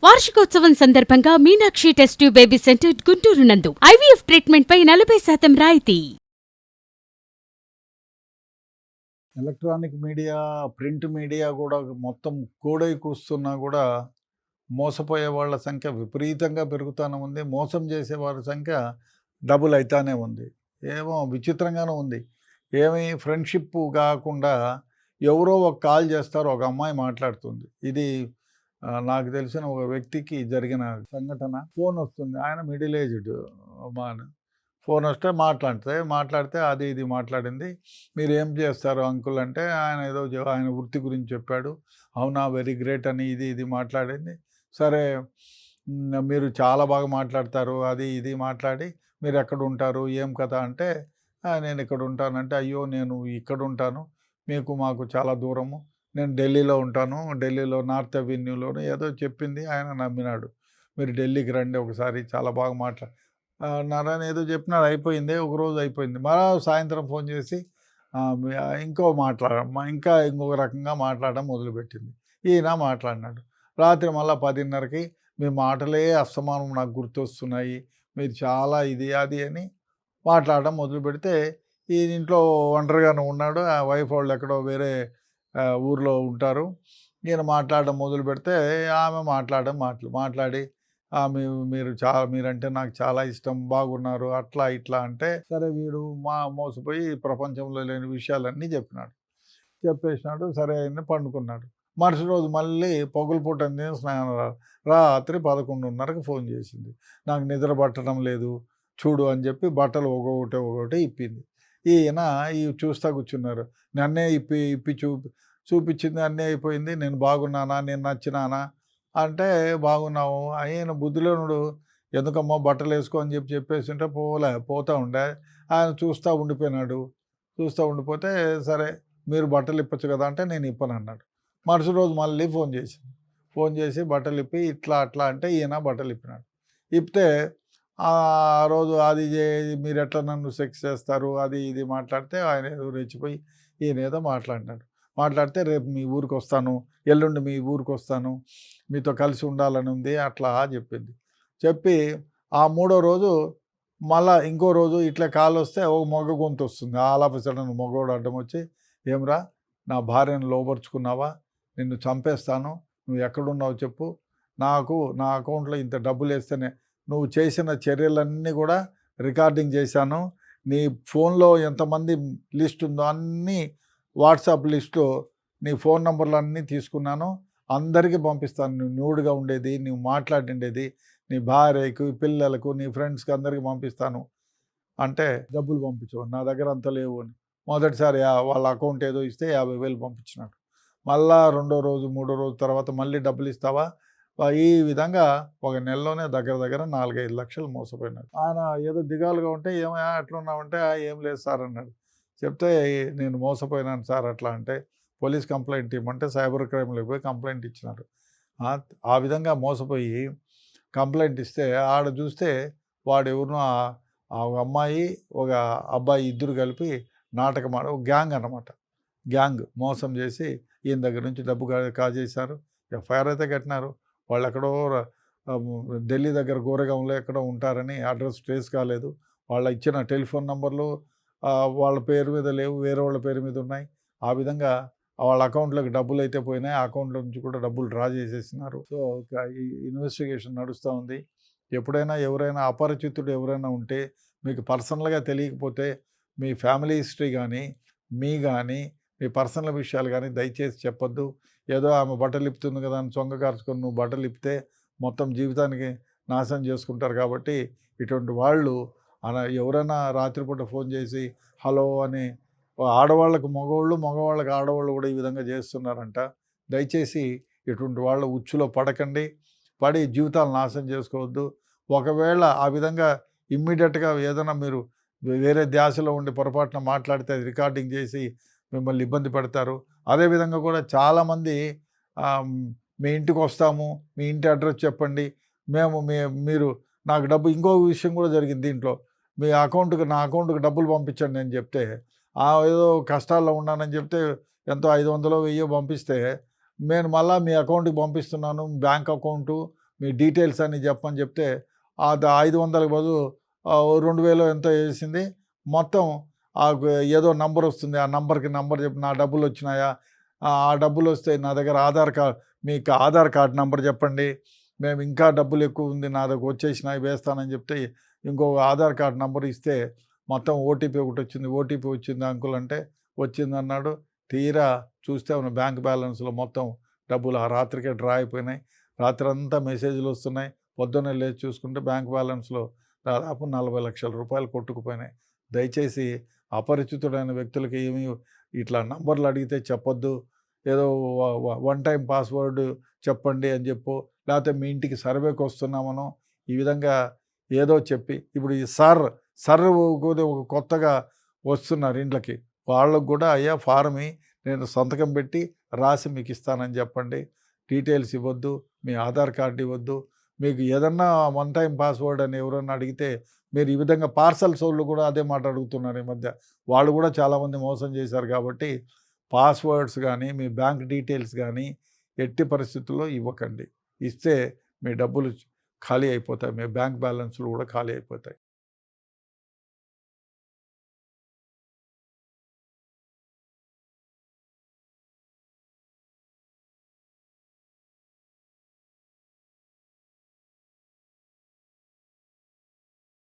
వార్షికోత్సవం సందర్భంగా Meenakshi test tube baby centre Guntur నందు ఐవీఎఫ్ ట్రీట్మెంట్ పై 40% రాయితీ. ఎలక్ట్రానిక్ మీడియా, ప్రింట్ మీడియా కూడా మొత్తం కోడై కూస్తున్నా కూడా మోసపోయే వాళ్ళ సంఖ్య విపరీతంగా పెరుగుతూనే ఉంది. మోసం చేసే వారి సంఖ్య డబుల్ అవుతానే ఉంది. ఏమో విచిత్రంగానే ఉంది. ఏమి ఫ్రెండ్షిప్ కాకుండా ఎవరో ఒక కాల్ చేస్తారు, ఒక అమ్మాయి మాట్లాడుతుంది. ఇది నాకు తెలిసిన ఒక వ్యక్తికి జరిగిన సంఘటన. ఫోన్ వస్తుంది, ఆయన మిడిల్ ఏజ్డ్ మాన్. ఫోన్ వస్తే మాట్లాడితే అది ఇది మాట్లాడింది. మీరు ఏం చేస్తారు అంకుల్ అంటే ఆయన ఏదో ఆయన వృత్తి గురించి చెప్పాడు. అవునా, వెరీ గ్రేట్ అని ఇది మాట్లాడింది. సరే, మీరు చాలా బాగా మాట్లాడతారు అది ఇది మాట్లాడి, మీరు ఎక్కడ ఉంటారు ఏం కథ అంటే నేను ఇక్కడ ఉంటానంటే, అయ్యో నేను ఇక్కడ ఉంటాను, మాకు చాలా దూరము, నేను ఢిల్లీలో ఉంటాను, ఢిల్లీలో నార్త్ అవెన్యూలోను ఏదో చెప్పింది. ఆయన నమ్మినాడు. మీరు ఢిల్లీకి రండి ఒకసారి, చాలా బాగా నారాయణ ఏదో చెప్పినాడు. అయిపోయింది, ఒకరోజు అయిపోయింది. మరో సాయంత్రం ఫోన్ చేసి ఇంకొక రకంగా మాట్లాడడం మొదలుపెట్టింది. ఈయన మాట్లాడినాడు. రాత్రి మళ్ళీ 10:30కి మీ మాటలే అస్తమానం నాకు గుర్తొస్తున్నాయి, మీరు చాలా ఇది అది అని మాట్లాడడం మొదలు పెడితే, ఈ ఇంట్లో ఒంటరిగానే ఉన్నాడు. ఆ వైఫ్ వాళ్ళు ఎక్కడో వేరే ఊర్లో ఉంటారు. ఈయన మాట్లాడడం మొదలు పెడితే ఆమె మాట్లాడి మీరంటే నాకు చాలా ఇష్టం, బాగున్నారు, అట్లా ఇట్లా అంటే, సరే వీడు మోసపోయి ప్రపంచంలో లేని విషయాలన్నీ చెప్పేసినాడు. సరే అని పండుకున్నాడు. మరుసటి రోజు మళ్ళీ పగులుపూట స్నానం రాత్రి 11:30కి ఫోన్ చేసింది. నాకు నిద్ర పట్టడం లేదు చూడు అని చెప్పి బట్టలు ఒకటి ఇప్పింది. ఈయన చూస్తా కూర్చున్నారు. నన్నే ఇప్పి చూపించింది, అన్నీ అయిపోయింది. నేను బాగున్నానా, నేను నచ్చినానా అంటే, బాగున్నావు. ఆయన బుద్ధిలోనుడు ఎందుకమ్మా బట్టలు వేసుకో అని చెప్పేసి ఉంటే పోతూ ఉండే. ఆయన చూస్తూ ఉండిపోతే, సరే మీరు బట్టలు ఇప్పచ్చు కదా అంటే, నేను ఇప్పను అన్నాడు. మరుసటి రోజు మళ్ళీ ఫోన్ చేసి బట్టలు ఇప్పి ఇట్లా అట్లా అంటే, ఈయన బట్టలు ఇప్పినాడు. ఇప్పితే ఆ రోజు అది మీరు ఎట్లా నన్ను సెక్స్ చేస్తారు అది ఇది మాట్లాడితే, ఆయన ఏదో రెచ్చిపోయి ఈయన ఏదో మాట్లాడితే రేపు మీ ఊరికి వస్తాను, ఎల్లుండి మీ ఊరికి వస్తాను, మీతో కలిసి ఉండాలని ఉంది అట్లా చెప్పి ఆ 3వ రోజు మళ్ళా ఇంకో రోజు ఇట్లా కాల్ వస్తే ఒక మగ గొంతు వస్తుంది. ఆల్ ఆఫ్ ఎ సడన్ మగవాడు అడ్డం వచ్చి, ఏమ్రా నా భార్యను లోపరుచుకున్నావా, నిన్ను చంపేస్తాను, నువ్వు ఎక్కడున్నావు చెప్పు, నాకు నా అకౌంట్లో ఇంత డబ్బులు వేస్తేనే నువ్వు చేసిన చర్యలన్నీ కూడా రికార్డింగ్ చేశాను, నీ ఫోన్లో ఎంతమంది లిస్ట్ ఉందో అన్నీ వాట్సాప్ లిస్టు, నీ ఫోన్ నెంబర్లు అన్నీ తీసుకున్నాను, అందరికీ పంపిస్తాను, నువ్వు న్యూడ్గా ఉండేది, నువ్వు మాట్లాడిండేది, నీ భార్యకు పిల్లలకు నీ ఫ్రెండ్స్కి అందరికీ పంపిస్తాను అంటే, డబ్బులు పంపించు, నా దగ్గర అంత లేవు అని. మొదటిసారి వాళ్ళ అకౌంట్ ఏదో ఇస్తే 50,000 పంపించినాడు. మళ్ళా 2వ రోజు 3వ రోజు తర్వాత మళ్ళీ డబ్బులు ఇస్తావా, ఈ విధంగా ఒక నెలలోనే దగ్గర 4-5 లక్షలు మోసపోయినాడు. ఆయన ఏదో దిగాలుగా ఉంటే, ఏమయ్యా ఎట్లున్నామంటే, ఏం లేదు సార్ అన్నాడు. చెప్తే, నేను మోసపోయినాను సార్ అట్లా అంటే, పోలీస్ కంప్లైంట్ ఇవ్వమంటే సైబర్ క్రైమ్లోకి పోయి కంప్లైంట్ ఇచ్చినారు. ఆ విధంగా మోసపోయి కంప్లైంట్ ఇస్తే ఆడ చూస్తే వాడు ఎవరినో ఆ అమ్మాయి ఒక అబ్బాయి ఇద్దరు కలిపి నాటకం ఒక గ్యాంగ్ అన్నమాట. గ్యాంగ్ మోసం చేసి ఈయన దగ్గర నుంచి డబ్బు కాజేశారు. ఎఫ్ఐఆర్ అయితే కట్టినారు. వాళ్ళు ఎక్కడో ఢిల్లీ దగ్గర గోరేగాంలో ఎక్కడో ఉంటారని అడ్రస్ ట్రేస్ కాలేదు. వాళ్ళ ఇచ్చిన టెలిఫోన్ నంబర్లు వాళ్ళ పేరు మీద లేవు, వేరే వాళ్ళ పేరు మీద ఉన్నాయి. ఆ విధంగా వాళ్ళ అకౌంట్లోకి డబ్బులు అయితే పోయినాయి, ఆ అకౌంట్లో నుంచి కూడా డబ్బులు డ్రా చేసేసినారు. సో ఈ ఇన్వెస్టిగేషన్ నడుస్తూ ఉంది. ఎప్పుడైనా ఎవరైనా అపరిచితుడు ఎవరైనా ఉంటే, మీకు పర్సనల్గా తెలియకపోతే, మీ ఫ్యామిలీ హిస్టరీ కానీ మీ పర్సనల్ విషయాలు కానీ దయచేసి చెప్పొద్దు. ఏదో ఆమె బట్టలు ఇప్పుతుంది కదా అని చొంగ కార్చుకొని నువ్వు బట్టలు ఇప్పితే మొత్తం జీవితానికి నాశనం చేసుకుంటారు. కాబట్టి ఇటువంటి వాళ్ళు ఎవరైనా రాత్రిపూట ఫోన్ చేసి హలో అని, ఆడవాళ్ళకు మగవాళ్ళకు ఆడవాళ్ళు కూడా ఈ విధంగా చేస్తున్నారంట. దయచేసి ఇటువంటి వాళ్ళ ఉచ్చులో పడి జీవితాలు నాశనం చేసుకోవద్దు. ఒకవేళ ఆ విధంగా ఇమ్మీడియట్గా ఏదైనా మీరు వేరే ధ్యాసలో ఉండి పొరపాటున మాట్లాడితే అది రికార్డింగ్ చేసి మిమ్మల్ని ఇబ్బంది పెడతారు. అదేవిధంగా కూడా చాలామంది మీ ఇంటికి వస్తాము, మీ ఇంటి అడ్రస్ చెప్పండి, మీరు నాకు డబ్బు, ఇంకో విషయం కూడా జరిగింది దీంట్లో, నా అకౌంట్కి డబ్బులు పంపించండి అని చెప్తే, ఏదో కష్టాల్లో ఉన్నానని చెప్తే ఎంతో 500 1000 పంపిస్తే, నేను మళ్ళీ మీ అకౌంట్కి పంపిస్తున్నాను, బ్యాంక్ అకౌంటు మీ డీటెయిల్స్ అన్నీ చెప్పని చెప్తే అది 500కి బదులు 2000 ఎంతో వేసింది. మొత్తం ఏదో నంబర్ వస్తుంది, ఆ నంబర్కి నంబర్ చెప్పి నా డబ్బులు వచ్చినాయా, ఆ డబ్బులు వస్తే నా దగ్గర మీకు ఆధార్ కార్డ్ నంబర్ చెప్పండి, మేము ఇంకా డబ్బులు ఎక్కువ ఉంది నా దగ్గర వచ్చేసినాయి వేస్తానని చెప్తే ఇంకో ఆధార్ కార్డ్ నంబర్ ఇస్తే మొత్తం ఓటీపీ ఒకటి వచ్చింది. ఓటీపీ వచ్చింది అంకుల్ అంటే వచ్చిందన్నాడు. తీరా చూస్తే ఉన్న బ్యాంక్ బ్యాలెన్స్లో మొత్తం డబ్బులు ఆ రాత్రికే డ్రా అయిపోయినాయి. రాత్రి అంతా మెసేజ్లు వస్తున్నాయి. పొద్దున్నే లేచి చూసుకుంటే బ్యాంక్ బ్యాలెన్స్లో దాదాపు 40 లక్షల రూపాయలు కొట్టుకుపోయినాయి. దయచేసి అపరిచితుడైన వ్యక్తులకి ఏమి ఇట్లా నంబర్లు అడిగితే చెప్పొద్దు. ఏదో వన్ టైం పాస్వర్డ్ చెప్పండి అని చెప్పు, లేకపోతే మీ ఇంటికి సర్వేకి వస్తున్నామనో ఈ విధంగా ఏదో చెప్పి, ఇప్పుడు ఈ సర్ కూడా ఒక కొత్తగా వస్తున్నారు ఇంట్లోకి, వాళ్ళకు కూడా అయ్యా ఫారమి నేను సంతకం పెట్టి రాసి మీకు ఇస్తానని చెప్పండి, డీటెయిల్స్ ఇవ్వద్దు, మీ ఆధార్ కార్డు ఇవ్వద్దు. మీకు ఏదన్నా వన్ టైం పాస్వర్డ్ అని ఎవరన్నా అడిగితే మీరు ఈ విధంగా పార్సల్స్ వాళ్ళు కూడా అదే మాట అడుగుతున్నారు ఈ మధ్య. వాళ్ళు కూడా చాలామంది మోసం చేశారు. కాబట్టి పాస్వర్డ్స్ కానీ మీ బ్యాంక్ డీటెయిల్స్ కానీ ఎట్టి పరిస్థితుల్లో ఇవ్వకండి. ఇస్తే మీ డబ్బులు ఖాళీ అయిపోతాయి, మీ బ్యాంక్ బ్యాలెన్స్లు కూడా ఖాళీ అయిపోతాయి.